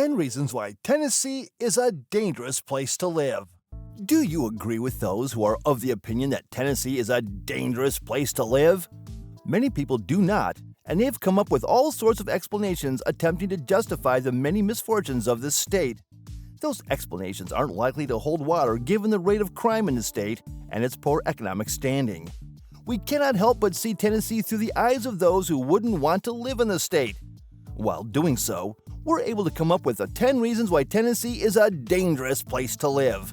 10 reasons why Tennessee is a dangerous place to live. Do you agree with those who are of the opinion that Tennessee is a dangerous place to live? Many people do not, and they've come up with all sorts of explanations attempting to justify the many misfortunes of this state. Those explanations aren't likely to hold water given the rate of crime in the state and its poor economic standing. We cannot help but see Tennessee through the eyes of those who wouldn't want to live in the state. While doing so, we're able to come up with the 10 reasons why Tennessee is a dangerous place to live.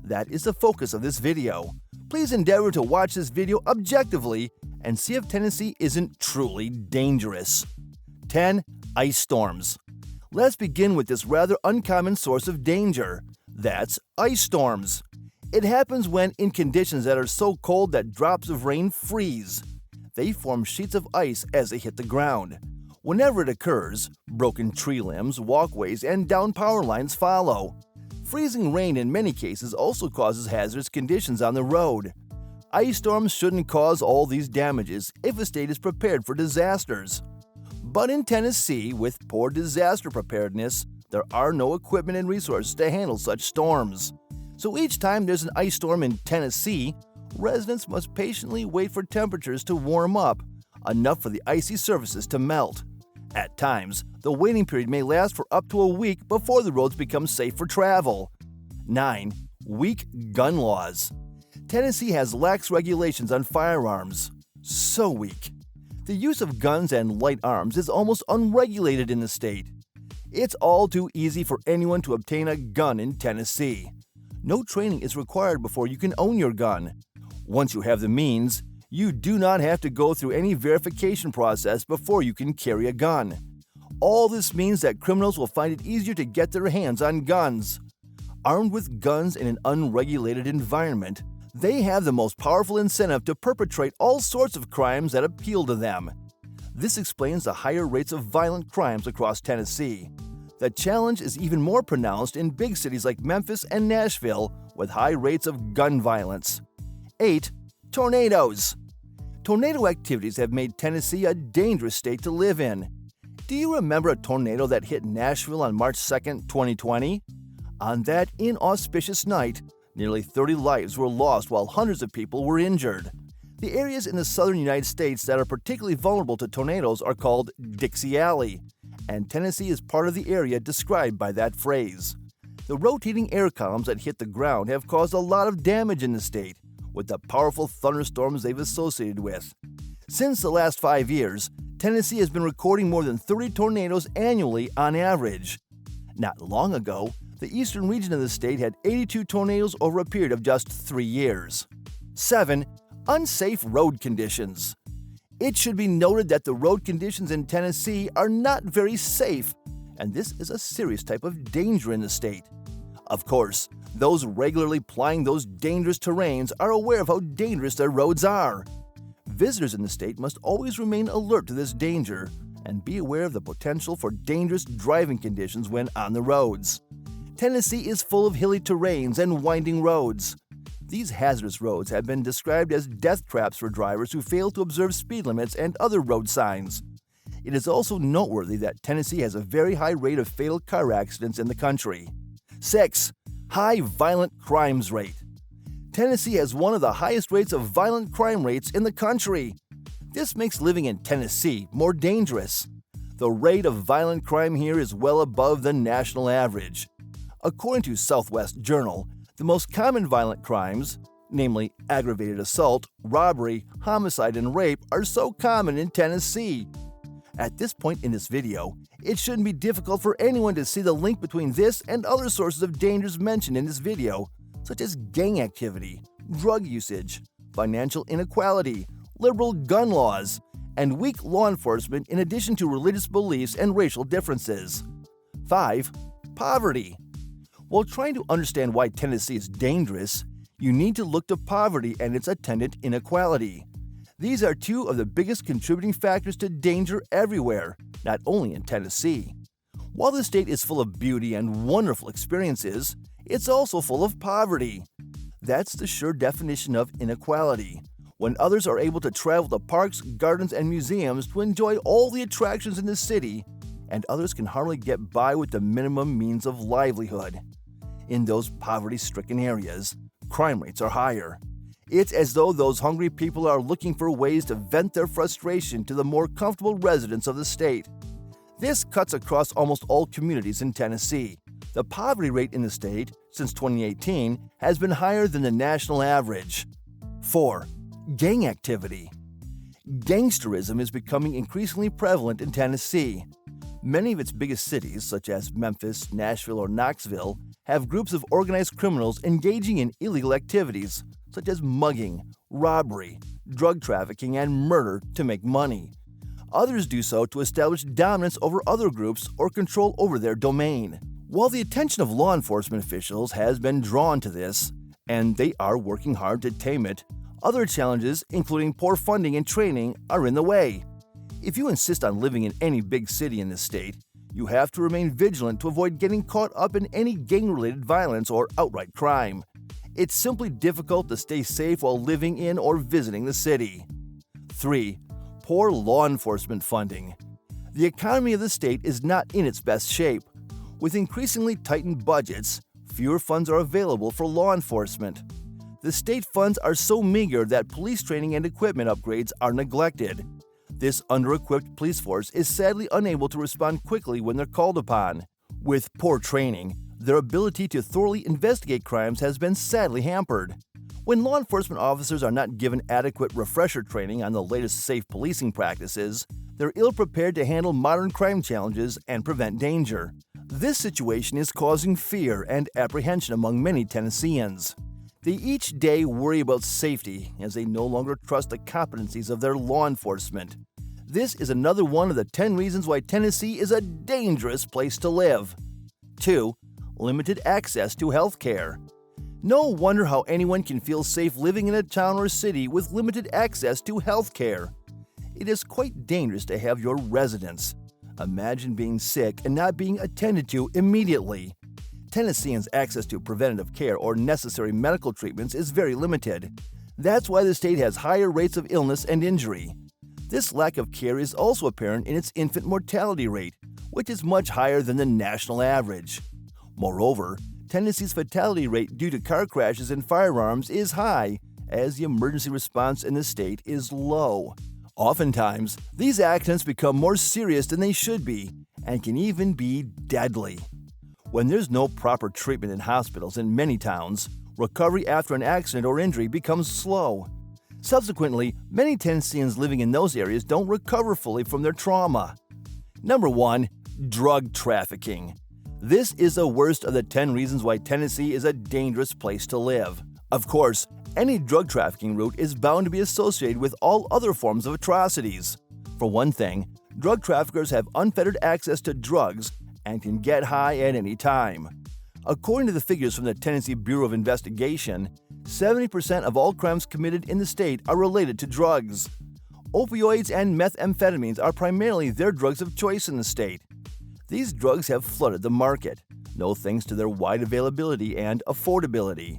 That is the focus of this video. Please endeavor to watch this video objectively and see if Tennessee isn't truly dangerous. 10. Ice storms. Let's begin with this rather uncommon source of danger. That's ice storms. It happens when in conditions that are so cold that drops of rain freeze. They form sheets of ice as they hit the ground. Whenever it occurs, broken tree limbs, walkways, and down power lines follow. Freezing rain in many cases also causes hazardous conditions on the road. Ice storms shouldn't cause all these damages if a state is prepared for disasters. But in Tennessee, with poor disaster preparedness, there are no equipment and resources to handle such storms. So each time there's an ice storm in Tennessee, residents must patiently wait for temperatures to warm up, enough for the icy surfaces to melt. At times, the waiting period may last for up to a week before the roads become safe for travel. 9. Weak gun laws. Tennessee has lax regulations on firearms. So weak. The use of guns and light arms is almost unregulated in the state. It's all too easy for anyone to obtain a gun in Tennessee. No training is required before you can own your gun. Once you have the means, you do not have to go through any verification process before you can carry a gun. All this means that criminals will find it easier to get their hands on guns. Armed with guns in an unregulated environment, they have the most powerful incentive to perpetrate all sorts of crimes that appeal to them. This explains the higher rates of violent crimes across Tennessee. The challenge is even more pronounced in big cities like Memphis and Nashville, with high rates of gun violence. 8. Tornadoes. Tornado activities have made Tennessee a dangerous state to live in. Do you remember a tornado that hit Nashville on March 2, 2020? On that inauspicious night, nearly 30 lives were lost while hundreds of people were injured. The areas in the southern United States that are particularly vulnerable to tornadoes are called Dixie Alley, and Tennessee is part of the area described by that phrase. The rotating air columns that hit the ground have caused a lot of damage in the state, with the powerful thunderstorms they've associated with. Since the last 5 years, Tennessee has been recording more than 30 tornadoes annually on average. Not long ago, the eastern region of the state had 82 tornadoes over a period of just 3 years. 7. Unsafe road conditions. It should be noted that the road conditions in Tennessee are not very safe, and this is a serious type of danger in the state. Of course, those regularly plying those dangerous terrains are aware of how dangerous their roads are. Visitors in the state must always remain alert to this danger and be aware of the potential for dangerous driving conditions when on the roads. Tennessee is full of hilly terrains and winding roads. These hazardous roads have been described as death traps for drivers who fail to observe speed limits and other road signs. It is also noteworthy that Tennessee has a very high rate of fatal car accidents in the country. 6. High violent crimes rate. Tennessee has one of the highest rates of violent crime rates in the country. This makes living in Tennessee more dangerous. The rate of violent crime here is well above the national average. According to Southwest Journal, the most common violent crimes, namely aggravated assault, robbery, homicide, and rape, are so common in Tennessee. At this point in this video, it shouldn't be difficult for anyone to see the link between this and other sources of dangers mentioned in this video, such as gang activity, drug usage, financial inequality, liberal gun laws, and weak law enforcement in addition to religious beliefs and racial differences. 5. Poverty. While trying to understand why Tennessee is dangerous, you need to look to poverty and its attendant inequality. These are two of the biggest contributing factors to danger everywhere, not only in Tennessee. While the state is full of beauty and wonderful experiences, it's also full of poverty. That's the sure definition of inequality. When others are able to travel to parks, gardens, and museums to enjoy all the attractions in the city, and others can hardly get by with the minimum means of livelihood. In those poverty-stricken areas, crime rates are higher. It's as though those hungry people are looking for ways to vent their frustration to the more comfortable residents of the state. This cuts across almost all communities in Tennessee. The poverty rate in the state, since 2018, has been higher than the national average. 4. Gang activity. Gangsterism is becoming increasingly prevalent in Tennessee. Many of its biggest cities, such as Memphis, Nashville, or Knoxville, have groups of organized criminals engaging in illegal activities, such as mugging, robbery, drug trafficking, and murder to make money. Others do so to establish dominance over other groups or control over their domain. While the attention of law enforcement officials has been drawn to this, and they are working hard to tame it, other challenges, including poor funding and training, are in the way. If you insist on living in any big city in this state, you have to remain vigilant to avoid getting caught up in any gang-related violence or outright crime. It's simply difficult to stay safe while living in or visiting the city. 3. Poor law enforcement funding. The economy of the state is not in its best shape. With increasingly tightened budgets, fewer funds are available for law enforcement. The state funds are so meager that police training and equipment upgrades are neglected. This under-equipped police force is sadly unable to respond quickly when they're called upon. With poor training, their ability to thoroughly investigate crimes has been sadly hampered. When law enforcement officers are not given adequate refresher training on the latest safe policing practices, they're ill-prepared to handle modern crime challenges and prevent danger. This situation is causing fear and apprehension among many Tennesseans. They each day worry about safety as they no longer trust the competencies of their law enforcement. This is another one of the 10 reasons why Tennessee is a dangerous place to live. 2. Limited access to health care. No wonder how anyone can feel safe living in a town or city with limited access to health care. It is quite dangerous to have your residence. Imagine being sick and not being attended to immediately. Tennesseans' access to preventative care or necessary medical treatments is very limited. That's why the state has higher rates of illness and injury. This lack of care is also apparent in its infant mortality rate, which is much higher than the national average. Moreover, Tennessee's fatality rate due to car crashes and firearms is high, as the emergency response in the state is low. Oftentimes, these accidents become more serious than they should be, and can even be deadly. When there's no proper treatment in hospitals in many towns, recovery after an accident or injury becomes slow. Subsequently, many Tennesseans living in those areas don't recover fully from their trauma. Number 1. Drug trafficking. This is the worst of the 10 reasons why Tennessee is a dangerous place to live. Of course, any drug trafficking route is bound to be associated with all other forms of atrocities. For one thing, drug traffickers have unfettered access to drugs and can get high at any time. According to the figures from the Tennessee Bureau of Investigation, 70% of all crimes committed in the state are related to drugs. Opioids and methamphetamines are primarily their drugs of choice in the state. These drugs have flooded the market, no thanks to their wide availability and affordability.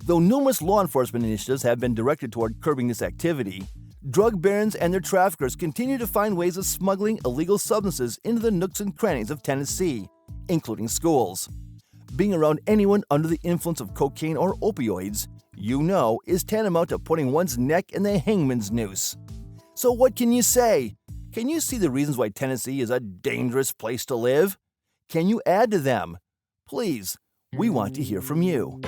Though numerous law enforcement initiatives have been directed toward curbing this activity, drug barons and their traffickers continue to find ways of smuggling illegal substances into the nooks and crannies of Tennessee, including schools. Being around anyone under the influence of cocaine or opioids, is tantamount to putting one's neck in the hangman's noose. So what can you say? Can you see the reasons why Tennessee is a dangerous place to live? Can you add to them? Please, we want to hear from you.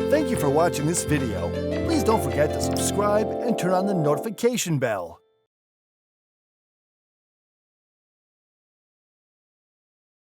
Thank you for watching this video. Please don't forget to subscribe and turn on the notification bell.